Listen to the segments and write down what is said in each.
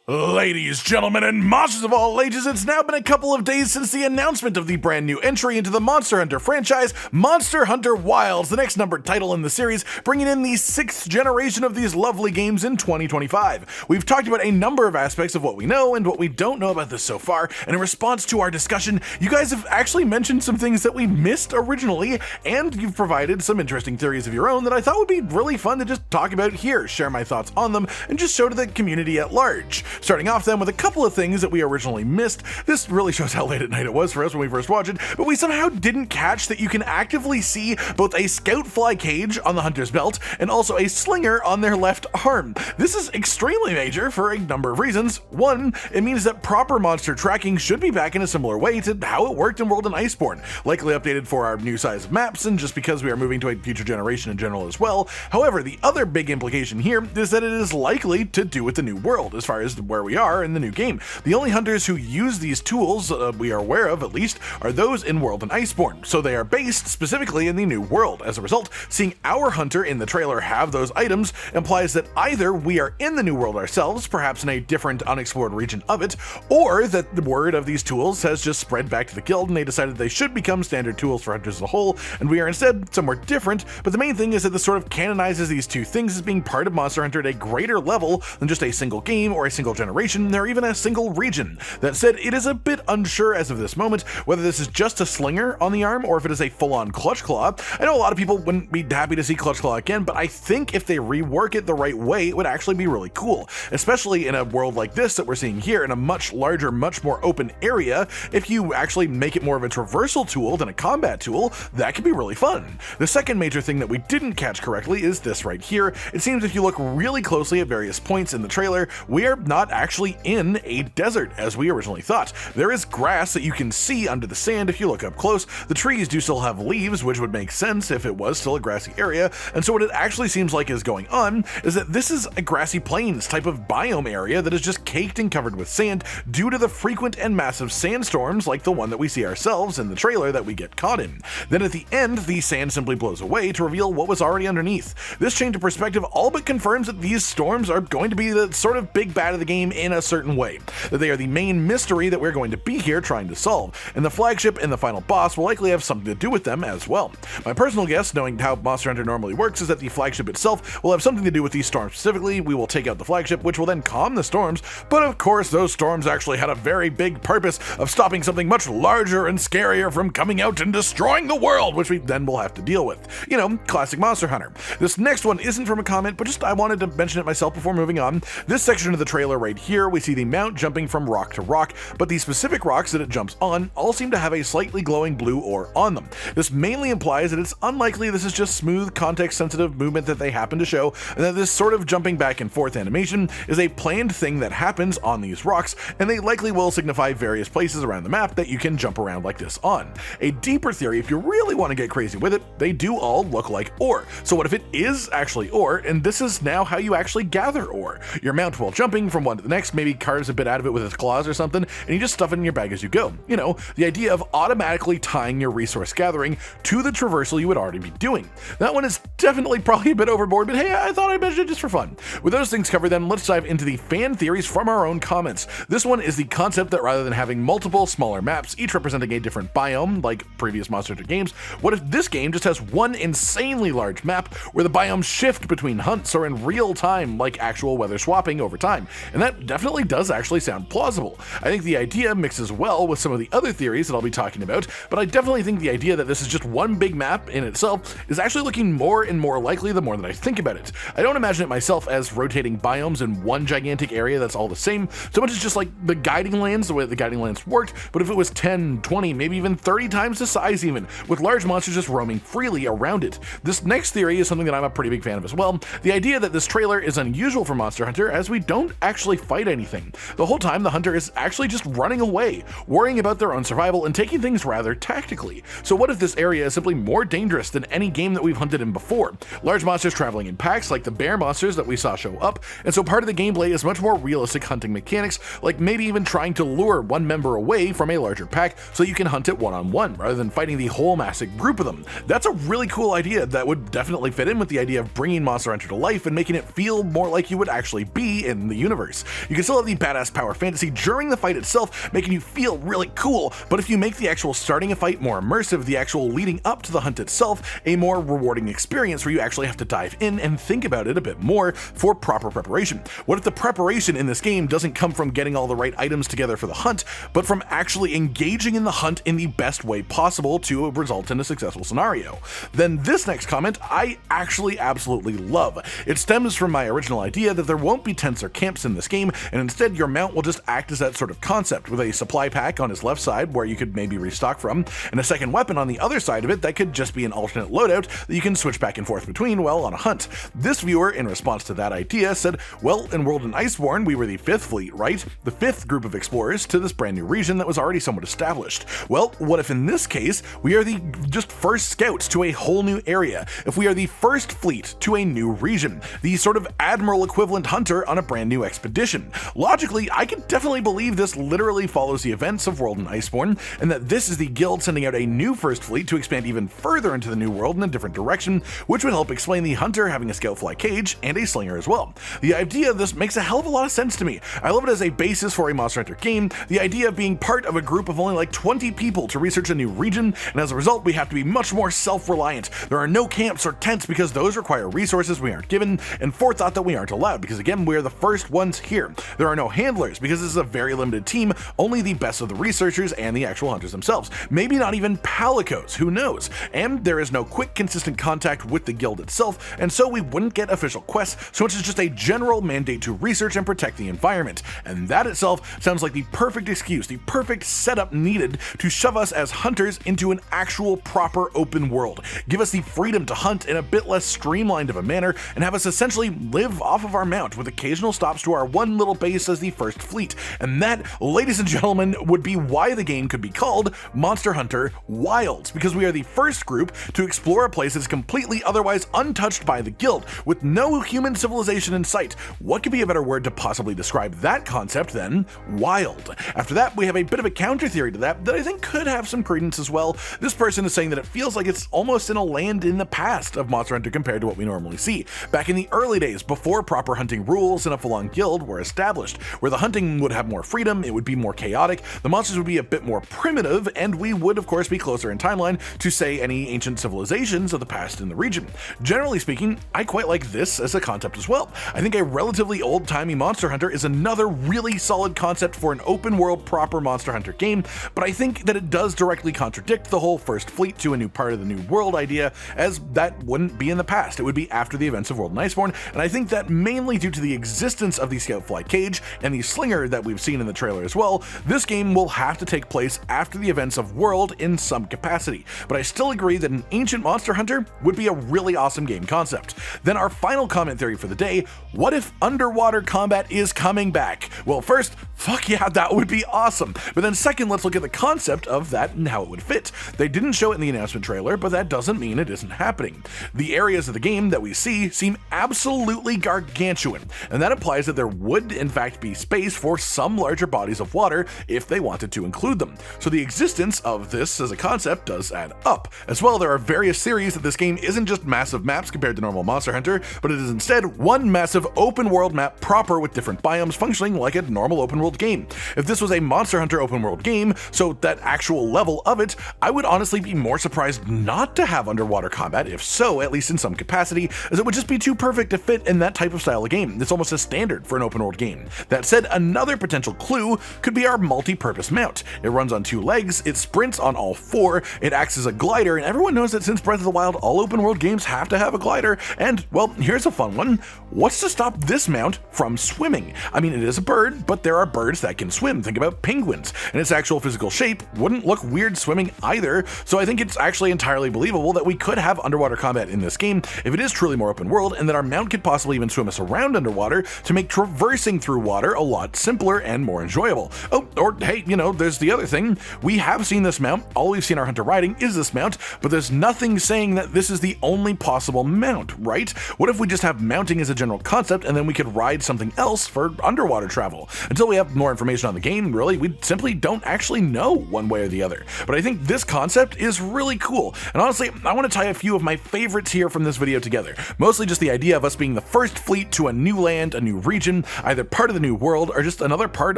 Ladies, gentlemen, and monsters of all ages, it's now been a couple of days since the announcement of the brand new entry into the Monster Hunter franchise, Monster Hunter Wilds, the next numbered title in the series, bringing in the 6th generation of these lovely games in 2025. We've talked about a number of aspects of what we know and what we don't know about this so far, and in response to our discussion, you guys have actually mentioned some things that we missed originally, and you've provided some interesting theories of your own that I thought would be really fun to just talk about here, share my thoughts on them, and just show to the community at large. Starting off then with a couple of things that we originally missed. This really shows how late at night it was for us when we first watched it, but we somehow didn't catch that you can actively see both a scout fly cage on the hunter's belt and also a slinger on their left arm. This is extremely major for a number of reasons. One, it means that proper monster tracking should be back in a similar way to how it worked in World and Iceborne, likely updated for our new size of maps and just because we are moving to a future generation in general as well. However, the other big implication here is that it is likely to do with the new world as far as where we are in the new game. The only hunters who use these tools, we are aware of at least, are those in World and Iceborne, so they are based specifically in the new world. As a result, seeing our hunter in the trailer have those items implies that either we are in the new world ourselves, perhaps in a different unexplored region of it, or that the word of these tools has just spread back to the guild and they decided they should become standard tools for hunters as a whole, and we are instead somewhere different. But the main thing is that this sort of canonizes these two things as being part of Monster Hunter at a greater level than just a single game or a single generation or even a single region. That said, it is a bit unsure as of this moment whether this is just a slinger on the arm or if it is a full-on clutch claw. I know a lot of people wouldn't be happy to see clutch claw again, but I think if they rework it the right way, it would actually be really cool, especially in a world like this that we're seeing here in a much larger, much more open area. If you actually make it more of a traversal tool than a combat tool, that could be really fun. The second major thing that we didn't catch correctly is this right here. It seems if you look really closely at various points in the trailer, we are not actually in a desert as we originally thought. There is grass that you can see under the sand if you look up close. The trees do still have leaves, which would make sense if it was still a grassy area, and so what it actually seems like is going on is that this is a grassy plains type of biome area that is just caked and covered with sand due to the frequent and massive sandstorms like the one that we see ourselves in the trailer that we get caught in. Then at the end, the sand simply blows away to reveal what was already underneath. This change of perspective all but confirms that these storms are going to be the sort of big bad of the game in a certain way, that they are the main mystery that we're going to be here trying to solve, and the flagship and the final boss will likely have something to do with them as well. My personal guess, knowing how Monster Hunter normally works, is that the flagship itself will have something to do with these storms specifically. We will take out the flagship, which will then calm the storms, but of course those storms actually had a very big purpose of stopping something much larger and scarier from coming out and destroying the world, which we then will have to deal with. You know, classic Monster Hunter. This next one isn't from a comment, but just I wanted to mention it myself before moving on. This section of the trailer right here, we see the mount jumping from rock to rock, but the specific rocks that it jumps on all seem to have a slightly glowing blue ore on them. This mainly implies that it's unlikely this is just smooth, context-sensitive movement that they happen to show, and that this sort of jumping back and forth animation is a planned thing that happens on these rocks, and they likely will signify various places around the map that you can jump around like this on. A deeper theory, if you really want to get crazy with it, they do all look like ore. So what if it is actually ore, and this is now how you actually gather ore? Your mount, while jumping from one to the next, maybe carves a bit out of it with its claws or something, and you just stuff it in your bag as you go. You know, the idea of automatically tying your resource gathering to the traversal you would already be doing. That one is definitely probably a bit overboard, but hey, I thought I'd mention it just for fun. With those things covered then, let's dive into the fan theories from our own comments. This one is the concept that rather than having multiple smaller maps, each representing a different biome, like previous Monster Hunter games, what if this game just has one insanely large map where the biomes shift between hunts or in real time, like actual weather swapping over time? And that definitely does actually sound plausible. I think the idea mixes well with some of the other theories that I'll be talking about, but I definitely think the idea that this is just one big map in itself is actually looking more and more likely the more that I think about it. I don't imagine it myself as rotating biomes in one gigantic area that's all the same, so much as just like the guiding lands, the way the guiding lands worked, but if it was 10, 20, maybe even 30 times the size even, with large monsters just roaming freely around it. This next theory is something that I'm a pretty big fan of as well. The idea that this trailer is unusual for Monster Hunter as we don't actually fight anything. The whole time the hunter is actually just running away, worrying about their own survival and taking things rather tactically. So what if this area is simply more dangerous than any game that we've hunted in before? Large monsters traveling in packs like the bear monsters that we saw show up, and so part of the gameplay is much more realistic hunting mechanics, like maybe even trying to lure one member away from a larger pack so you can hunt it one-on-one rather than fighting the whole massive group of them. That's a really cool idea that would definitely fit in with the idea of bringing Monster Hunter to life and making it feel more like you would actually be in the universe. course. You can still have the badass power fantasy during the fight itself, making you feel really cool, but if you make the actual starting a fight more immersive, the actual leading up to the hunt itself a more rewarding experience where you actually have to dive in and think about it a bit more for proper preparation. What if the preparation in this game doesn't come from getting all the right items together for the hunt, but from actually engaging in the hunt in the best way possible to result in a successful scenario? Then this next comment I actually absolutely love. It stems from my original idea that there won't be tents or camps in this game, and instead your mount will just act as that sort of concept, with a supply pack on his left side where you could maybe restock from, and a second weapon on the other side of it that could just be an alternate loadout that you can switch back and forth between while on a hunt. This viewer, in response to that idea, said, well, in World and Iceborne we were the 5th fleet, right? The 5th group of explorers to this brand new region that was already somewhat established. Well, what if in this case we are the just first scouts to a whole new area? If we are the first fleet to a new region, the sort of admiral equivalent hunter on a brand new expedition? Logically, I can definitely believe this literally follows the events of World and Iceborne, and that this is the guild sending out a new first fleet to expand even further into the new world in a different direction, which would help explain the hunter having a scout fly cage and a slinger as well. The idea of this makes a hell of a lot of sense to me. I love it as a basis for a Monster Hunter game, the idea of being part of a group of only like 20 people to research a new region, and as a result we have to be much more self-reliant. There are no camps or tents because those require resources we aren't given, and forethought that we aren't allowed because again we are the first ones here. There are no handlers because this is a very limited team, only the best of the researchers and the actual hunters themselves. Maybe not even palicos, who knows? And there is no quick consistent contact with the guild itself, and so we wouldn't get official quests so much as just a general mandate to research and protect the environment. And that itself sounds like the perfect excuse, the perfect setup needed to shove us as hunters into an actual proper open world. Give us the freedom to hunt in a bit less streamlined of a manner, and have us essentially live off of our mount with occasional stops to our one little base as the first fleet. And that, ladies and gentlemen, would be why the game could be called Monster Hunter Wilds, because we are the first group to explore a place that is completely otherwise untouched by the guild, with no human civilization in sight. What could be a better word to possibly describe that concept than wild? After that, we have a bit of a counter theory to that I think could have some credence as well. This person is saying that it feels like it's almost in a land in the past of Monster Hunter compared to what we normally see, back in the early days before proper hunting rules and a full-on guild were established, where the hunting would have more freedom, it would be more chaotic, the monsters would be a bit more primitive, and we would of course be closer in timeline to say any ancient civilizations of the past in the region. Generally speaking, I quite like this as a concept as well. I think a relatively old-timey Monster Hunter is another really solid concept for an open world proper Monster Hunter game, but I think that it does directly contradict the whole first fleet to a new part of the new world idea, as that wouldn't be in the past, it would be after the events of World and Iceborne, and I think that mainly due to the existence of the scout fly cage and the slinger that we've seen in the trailer as well, this game will have to take place after the events of World in some capacity. But I still agree that an ancient Monster Hunter would be a really awesome game concept. Then our final comment theory for the day, what if underwater combat is coming back? Well, first, fuck yeah, that would be awesome. But then second, let's look at the concept of that and how it would fit. They didn't show it in the announcement trailer, but that doesn't mean it isn't happening. The areas of the game that we see seem absolutely gargantuan, and that implies that there would in fact be space for some larger bodies of water if they wanted to include them. So the existence of this as a concept does add up. As well, there are various theories that this game isn't just massive maps compared to normal Monster Hunter, but it is instead one massive open world map proper with different biomes functioning like a normal open world game. If this was a Monster Hunter open world game, so that actual level of it, I would honestly be more surprised not to have underwater combat, if so, at least in some capacity, as it would just be too perfect to fit in that type of style of game. It's almost a standard for an open world game. That said, another potential clue could be our multi-purpose mount. It runs on 2 legs, it sprints on all 4, it acts as a glider, and everyone knows that since Breath of the Wild, all open world games have to have a glider, and well, here's a fun one. What's to stop this mount from swimming? I mean, it is a bird, but there are birds that can swim. Think about penguins, and its actual physical shape wouldn't look weird swimming either, so I think it's actually entirely believable that we could have underwater combat in this game if it is truly more open world, and that our mount could possibly even swim us around underwater to make traversing through water a lot simpler and more enjoyable. Oh, or hey, you know, there's the other thing. We have seen this mount, all we've seen our hunter riding is this mount, but there's nothing saying that this is the only possible mount, right? What if we just have mounting as a general concept and then we could ride something else for underwater travel? Until we have more information on the game, really, we simply don't actually know one way or the other. But I think this concept is really cool, and honestly, I want to tie a few of my favorites here from this video together. Mostly just the idea of us being the first fleet to a new land, a new region, either part of the new world or just another part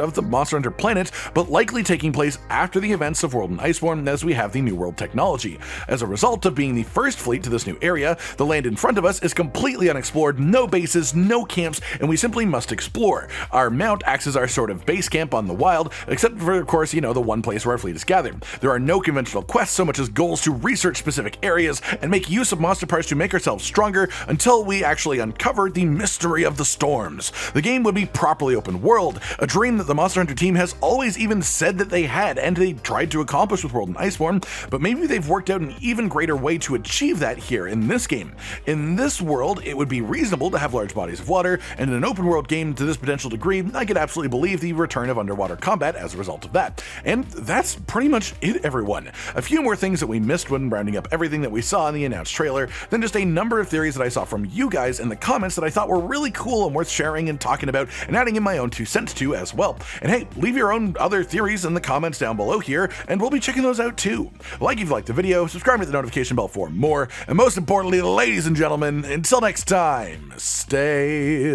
of the Monster Hunter planet, but likely taking place after the events of World and Iceborne as we have the New World technology. As a result of being the first fleet to this new area, the land in front of us is completely unexplored, no bases, no camps, and we simply must explore. Our mount acts as our sort of base camp on the wild, except for, of course, the one place where our fleet is gathered. There are no conventional quests so much as goals to research specific areas and make use of monster parts to make ourselves stronger until we actually uncover the mystery of the storms. The game would be properly open world, a dream that the Monster Hunter team has always even said that they had and they tried to accomplish with World and Iceborne, but maybe they've worked out an even greater way to achieve that here in this game. In this world, it would be reasonable to have large bodies of water, and in an open world game to this potential degree, I could absolutely believe the return of underwater combat as a result of that. And that's pretty much it, everyone. A few more things that we missed when rounding up everything that we saw in the announced trailer, then just a number of theories that I saw from you guys in the comments that I thought were really cool and worth sharing and talking about and adding in my own 2 cents to as well. And hey, leave your own other theories in the comments down below here, and we'll be checking those out too. Like if you liked the video, subscribe to the notification bell for more, and most importantly, ladies and gentlemen, until next time, stay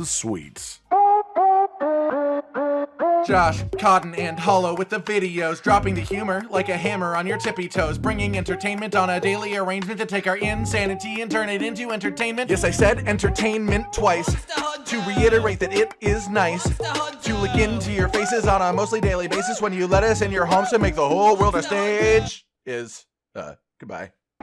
sweet. Josh, Cotton, and Hollow with the videos, dropping the humor like a hammer on your tippy toes, bringing entertainment on a daily arrangement to take our insanity and turn it into entertainment. Yes, I said entertainment twice, to reiterate that it is nice to look into your faces on a mostly daily basis when you let us in your homes to make the whole world a stage. Goodbye.